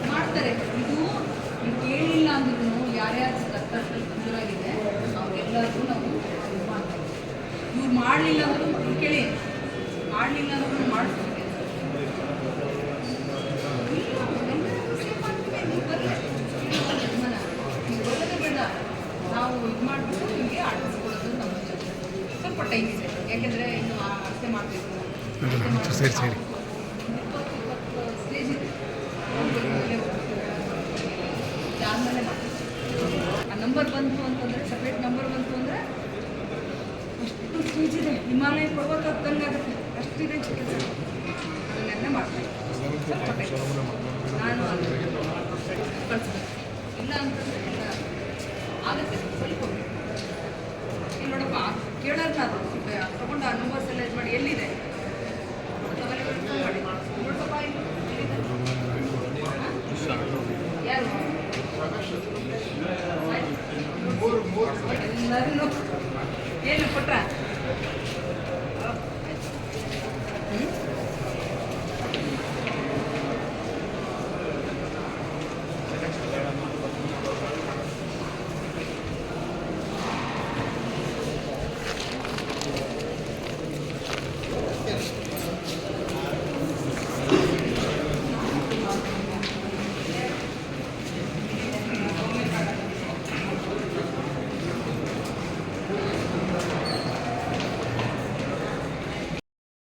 ಮಾಡ್ತಾರೆ. ಇದು ಕೇಳಿಲ್ಲ ಅಂದ್ರೂ ಯಾರ್ಯಾರು ಕರ್ತವ್ಯದಲ್ಲಿ ಮಂಜೂರಾಗಿದೆ ಅವ್ರಿಗೆಲ್ಲರಿಗೂ ನಾವು ಇದು ಮಾಡ್ತೀವಿ. ಇವ್ರು ಮಾಡಲಿಲ್ಲ ಅಂದ್ರೂ ಕೇಳಿ, ಮಾಡಲಿಲ್ಲ ಅಂದ್ರೂ ಮಾಡಿಸ್ತೀವಿ. ನೀವು ಬರೋದೇ ಬೇಡ, ನಾವು ಇದು ಮಾಡಿಬಿಟ್ಟು ನಿಮಗೆ ಆಡಿಸ್ಕೊಡೋದು ನಮ್ಮ ಜೊತೆ ಸ್ವಲ್ಪ ಟೈಮ್ ಇದೆ. ಯಾಕೆಂದರೆ ಇನ್ನು ಅಷ್ಟೇ ಮಾಡಬೇಕು, ಸ್ಟೇಜ್ ಇದೆ. ಆದಮೇಲೆ ಆ ನಂಬರ್ ಬಂತು ಅಂತಂದರೆ, ಸಪ್ರೇಟ್ ನಂಬರ್ ಬಂತು ಅಂದರೆ ಅಷ್ಟು ಸ್ಟೇಜ್ ಇದೆ. ಹಿಮಾಲಯ ಪರ್ವತ ಹತ್ತಂಗೆ ಆಗುತ್ತೆ, ಅಷ್ಟಿದೆ ಕೆಲಸ. ಅದನ್ನೆಲ್ಲ ಮಾಡ್ತೀನಿ. ನಾನು ಕಳಿಸ್ಬೇಕು. ಇಲ್ಲ ಅಂತಂದರೆ ಎಲ್ಲ ಆಗುತ್ತೆ, ಸ್ವಲ್ಪ ಇಲ್ಲಿ ನೋಡಪ್ಪ ಕೇಳೋದು ನಾನು ತೊಗೊಂಡು ಆ ನಂಬರ್ಸ್ ಎಲ್ಲ ಇದು ಮಾಡಿ ಎಲ್ಲಿದೆ ಮಾಡಿ ನೋಡಪ್ಪ ಎಲ್ಲಿದೆ ಯಾರು ಎಲ್ಲರೂ ಏನು ಕೊಟ್ರ